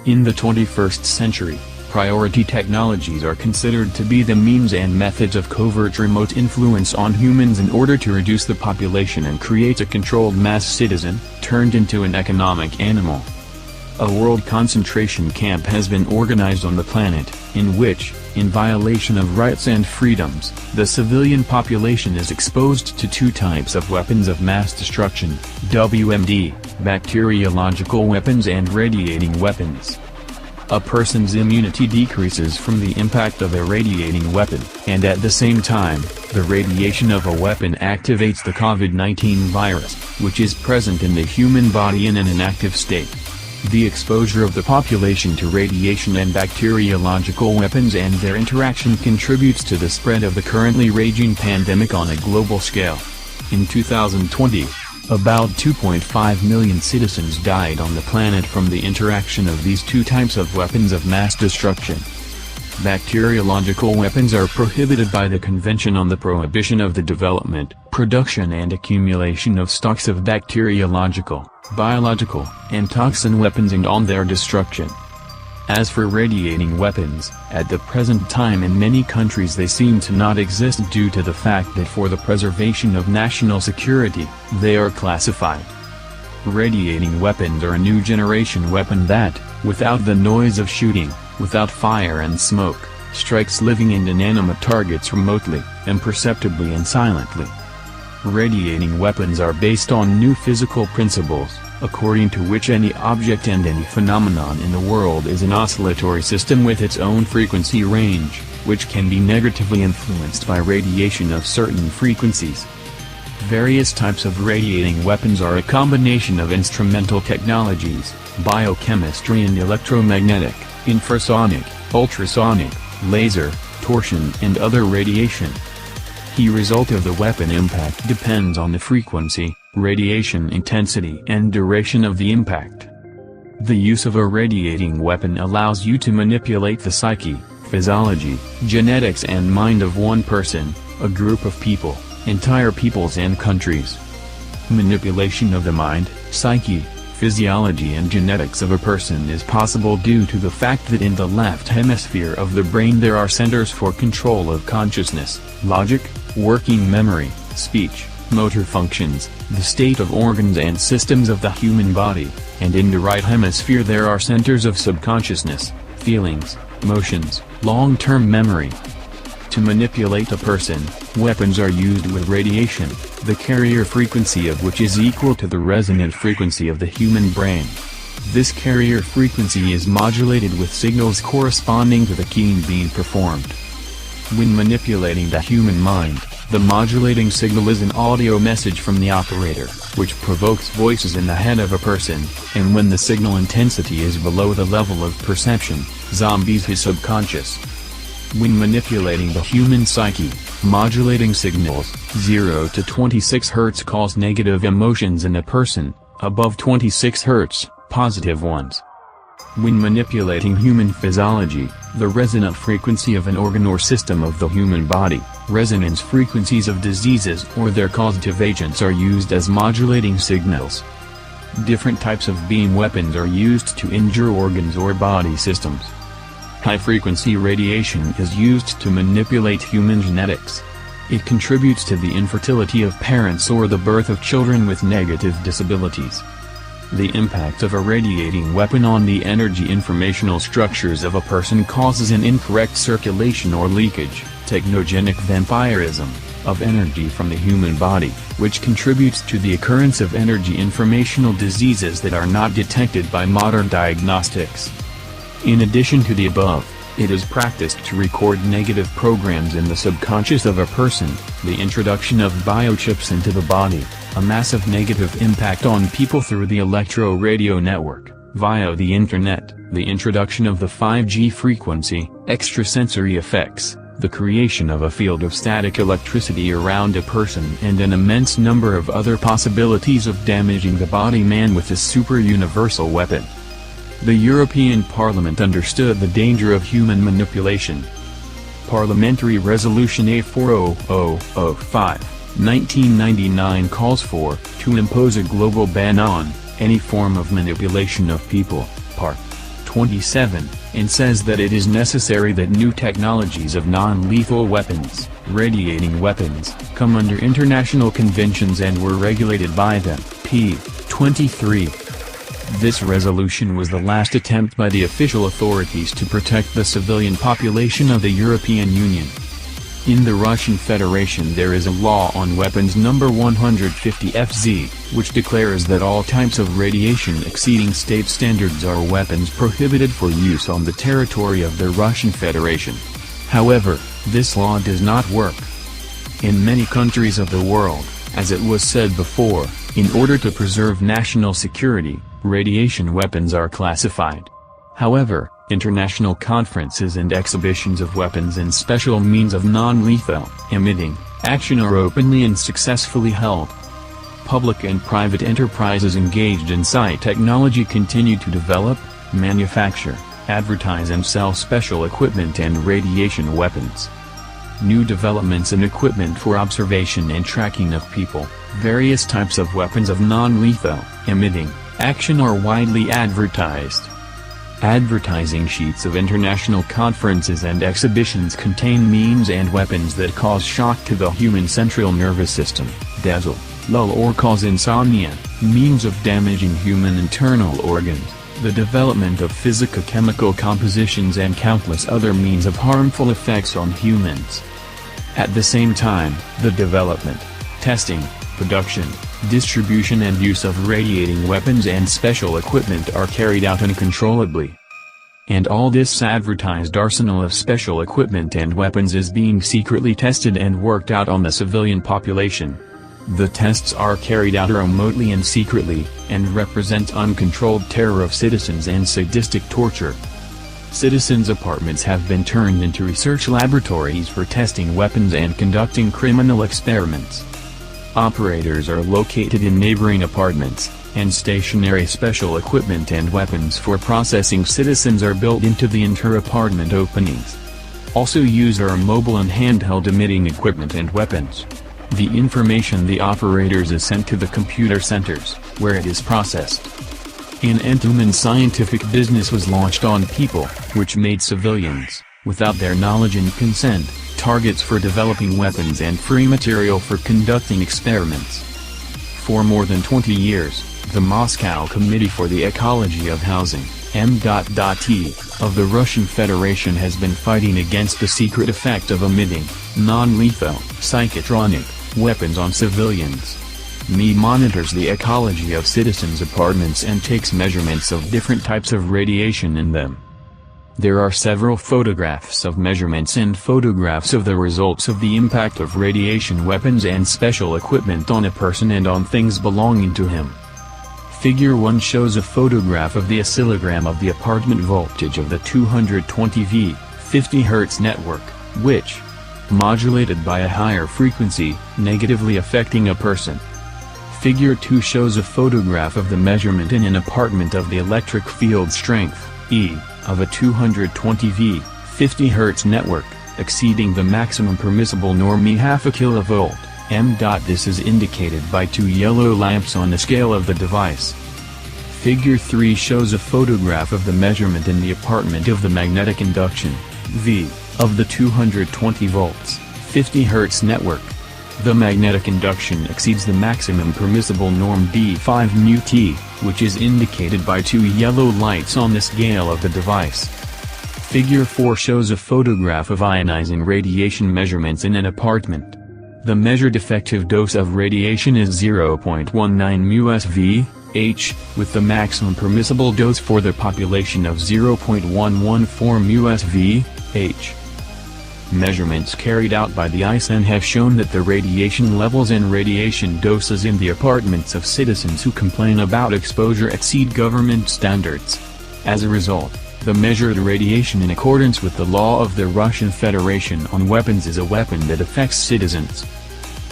In the 21st century, priority technologies are considered to be the means and methods of covert remote influence on humans in order to reduce the population and create a controlled mass citizen, turned into an economic animal. A world concentration camp has been organized on the planet, in which, in violation of rights and freedoms, the civilian population is exposed to two types of weapons of mass destruction, WMD, bacteriological weapons and radiating weapons. A person's immunity decreases from the impact of a radiating weapon, and at the same time, the radiation of a weapon activates the COVID-19 virus, which is present in the human body in an inactive state. The exposure of the population to radiation and bacteriological weapons and their interaction contributes to the spread of the currently raging pandemic on a global scale. In 2020, about 2.5 million citizens died on the planet from the interaction of these two types of weapons of mass destruction. Bacteriological weapons are prohibited by the Convention on the Prohibition of the Development, Production and Accumulation of Stocks of Bacteriological, Biological, and Toxin Weapons and on their destruction. As for radiating weapons, at the present time in many countries they seem to not exist due to the fact that for the preservation of national security, they are classified. Radiating weapons are a new generation weapon that, without the noise of shooting, without fire and smoke, strikes living and inanimate targets remotely, imperceptibly and silently. Radiating weapons are based on new physical principles, according to which any object and any phenomenon in the world is an oscillatory system with its own frequency range, which can be negatively influenced by radiation of certain frequencies. Various types of radiating weapons are a combination of instrumental technologies, biochemistry and electromagnetic, infrasonic, ultrasonic, laser, torsion and other radiation. The result of the weapon impact depends on the frequency, radiation intensity and duration of the impact. The use of a radiating weapon allows you to manipulate the psyche, physiology, genetics and mind of one person, a group of people, entire peoples and countries. Manipulation of the mind, psyche, physiology and genetics of a person is possible due to the fact that in the left hemisphere of the brain there are centers for control of consciousness, logic, working memory, speech, motor functions, the state of organs and systems of the human body, and in the right hemisphere there are centers of subconsciousness, feelings, emotions, long-term memory. To manipulate a person, weapons are used with radiation, the carrier frequency of which is equal to the resonant frequency of the human brain. This carrier frequency is modulated with signals corresponding to the keying being performed. When manipulating the human mind, the modulating signal is an audio message from the operator, which provokes voices in the head of a person, and when the signal intensity is below the level of perception, zombies his subconscious. When manipulating the human psyche, modulating signals, 0 to 26 Hz cause negative emotions in a person, above 26 Hz, positive ones. When manipulating human physiology, the resonant frequency of an organ or system of the human body, resonance frequencies of diseases or their causative agents are used as modulating signals. Different types of beam weapons are used to injure organs or body systems. High-frequency radiation is used to manipulate human genetics. It contributes to the infertility of parents or the birth of children with negative disabilities. The impact of a radiating weapon on the energy informational structures of a person causes an incorrect circulation or leakage, technogenic vampirism, of energy from the human body, which contributes to the occurrence of energy informational diseases that are not detected by modern diagnostics. In addition to the above, it is practiced to record negative programs in the subconscious of a person, the introduction of biochips into the body, a massive negative impact on people through the electro-radio network, via the internet, the introduction of the 5G frequency, extrasensory effects, the creation of a field of static electricity around a person and an immense number of other possibilities of damaging the body man with this super universal weapon. The European Parliament understood the danger of human manipulation. Parliamentary Resolution A40005, 1999 calls for, to impose a global ban on, any form of manipulation of people, Part 27, and says that it is necessary that new technologies of non-lethal weapons, radiating weapons, come under international conventions and were regulated by them, p. 23. This resolution was the last attempt by the official authorities to protect the civilian population of the European Union. In the Russian Federation there is a law on weapons number 150 FZ, which declares that all types of radiation exceeding state standards are weapons prohibited for use on the territory of the Russian Federation. However, this law does not work. In many countries of the world, as it was said before, in order to preserve national security, radiation weapons are classified. However, international conferences and exhibitions of weapons and special means of non-lethal emitting action are openly and successfully held. Public and private enterprises engaged in psi technology continue to develop, manufacture, advertise and sell special equipment and radiation weapons. New developments in equipment for observation and tracking of people, various types of weapons of non-lethal emitting action are widely advertised. Advertising sheets of international conferences and exhibitions contain means and weapons that cause shock to the human central nervous system, dazzle, lull or cause insomnia, means of damaging human internal organs, the development of physico-chemical compositions and countless other means of harmful effects on humans. At the same time, the development, testing, production, distribution and use of radiating weapons and special equipment are carried out uncontrollably. And all this advertised arsenal of special equipment and weapons is being secretly tested and worked out on the civilian population. The tests are carried out remotely and secretly, and represent uncontrolled terror of citizens and sadistic torture. Citizens' apartments have been turned into research laboratories for testing weapons and conducting criminal experiments. Operators are located in neighboring apartments, and stationary special equipment and weapons for processing citizens are built into the inter-apartment openings. Also used are mobile and handheld emitting equipment and weapons. The information the operators is sent to the computer centers, where it is processed. An Entoman scientific business was launched on people, which made civilians, without their knowledge and consent, targets for developing weapons and free material for conducting experiments. For more than 20 years, the Moscow Committee for the Ecology of Housing, M.T, of the Russian Federation has been fighting against the secret effect of emitting, non-lethal, psychotronic, weapons on civilians. ME monitors the ecology of citizens' apartments and takes measurements of different types of radiation in them. There are several photographs of measurements and photographs of the results of the impact of radiation weapons and special equipment on a person and on things belonging to him. Figure 1 shows a photograph of the oscillogram of the apartment voltage of the 220V, 50 Hz network, which, modulated by a higher frequency, negatively affecting a person. Figure 2 shows a photograph of the measurement in an apartment of the electric field strength, E, of a 220V, 50 Hz network, exceeding the maximum permissible norm E half a kilovolt, M. This is indicated by 2 yellow lamps on the scale of the device. Figure 3 shows a photograph of the measurement in the apartment of the magnetic induction, V, of the 220 volts, 50 Hz network. The magnetic induction exceeds the maximum permissible norm B5 μT, which is indicated by 2 yellow lights on the scale of the device. Figure 4 shows a photograph of ionizing radiation measurements in an apartment. The measured effective dose of radiation is 0.19 μsv, H, with the maximum permissible dose for the population of 0.114 μsv, H. Measurements carried out by the ICEN have shown that the radiation levels and radiation doses in the apartments of citizens who complain about exposure exceed government standards. As a result, the measured radiation in accordance with the law of the Russian Federation on weapons is a weapon that affects citizens.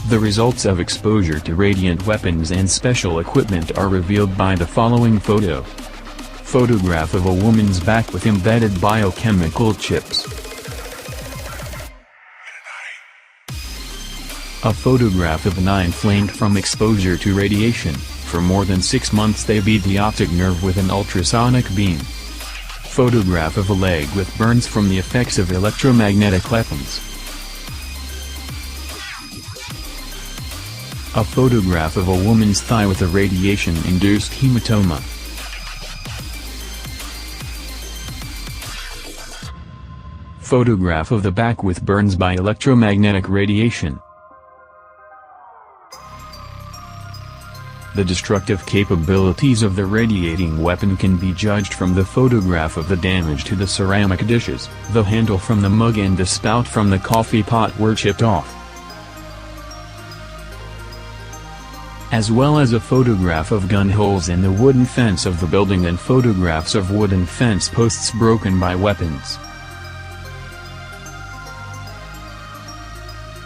The results of exposure to radiant weapons and special equipment are revealed by the following photo. Photograph of a woman's back with embedded biochemical chips. A photograph of an eye inflamed from exposure to radiation. For more than 6 months they beat the optic nerve with an ultrasonic beam. Photograph of a leg with burns from the effects of electromagnetic weapons. A photograph of a woman's thigh with a radiation-induced hematoma. Photograph of the back with burns by electromagnetic radiation. The destructive capabilities of the radiating weapon can be judged from the photograph of the damage to the ceramic dishes. The handle from the mug and the spout from the coffee pot were chipped off, as well as a photograph of gun holes in the wooden fence of the building and photographs of wooden fence posts broken by weapons.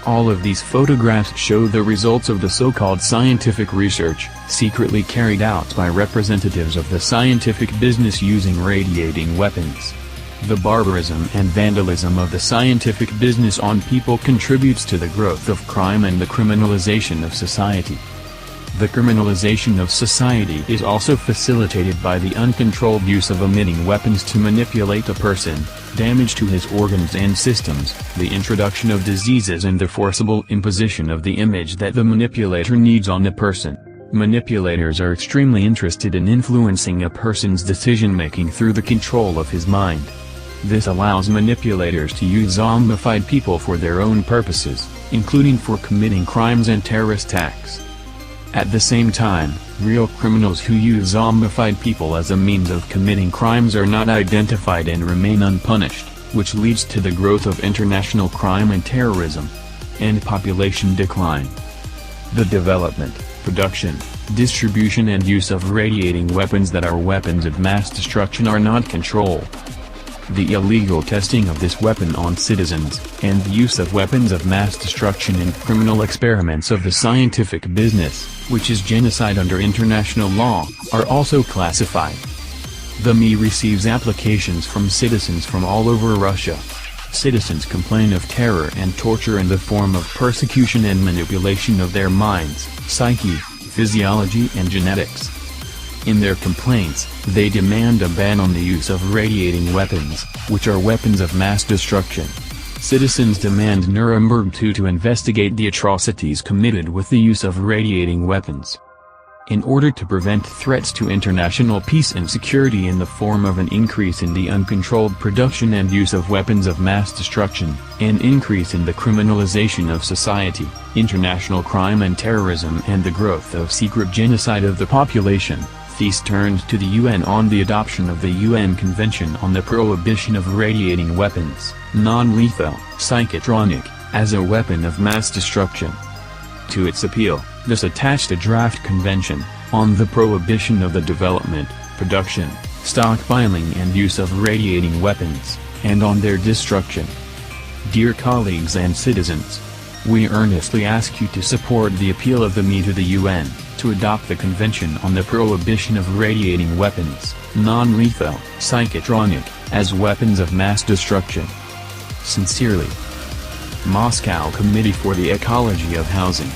All of these photographs show the results of the so-called scientific research, secretly carried out by representatives of the scientific business using radiating weapons. The barbarism and vandalism of the scientific business on people contributes to the growth of crime and the criminalization of society. The criminalization of society is also facilitated by the uncontrolled use of emitting weapons to manipulate a person, damage to his organs and systems, the introduction of diseases and the forcible imposition of the image that the manipulator needs on the person. Manipulators are extremely interested in influencing a person's decision-making through the control of his mind. This allows manipulators to use zombified people for their own purposes, including for committing crimes and terrorist acts. At the same time, real criminals who use zombified people as a means of committing crimes are not identified and remain unpunished, which leads to the growth of international crime and terrorism, and population decline. The development, production, distribution and use of radiating weapons that are weapons of mass destruction are not controlled. The illegal testing of this weapon on citizens, and the use of weapons of mass destruction in criminal experiments of the scientific business, which is genocide under international law, are also classified. The ME receives applications from citizens from all over Russia. Citizens complain of terror and torture in the form of persecution and manipulation of their minds, psyche, physiology and genetics. In their complaints, they demand a ban on the use of radiating weapons, which are weapons of mass destruction. Citizens demand Nuremberg II to investigate the atrocities committed with the use of radiating weapons. In order to prevent threats to international peace and security in the form of an increase in the uncontrolled production and use of weapons of mass destruction, an increase in the criminalization of society, international crime and terrorism and the growth of secret genocide of the population, FIS turned to the UN on the adoption of the UN Convention on the Prohibition of Radiating Weapons, Non-Lethal, Psychotronic, as a weapon of mass destruction. To its appeal, this attached a draft convention, on the prohibition of the development, production, stockpiling and use of radiating weapons, and on their destruction. Dear colleagues and citizens, we earnestly ask you to support the appeal of the ME to the UN, to adopt the Convention on the Prohibition of Radiating Weapons, Non-Lethal, Psychotronic, as weapons of mass destruction. Sincerely, Moscow Committee for the Ecology of Housing.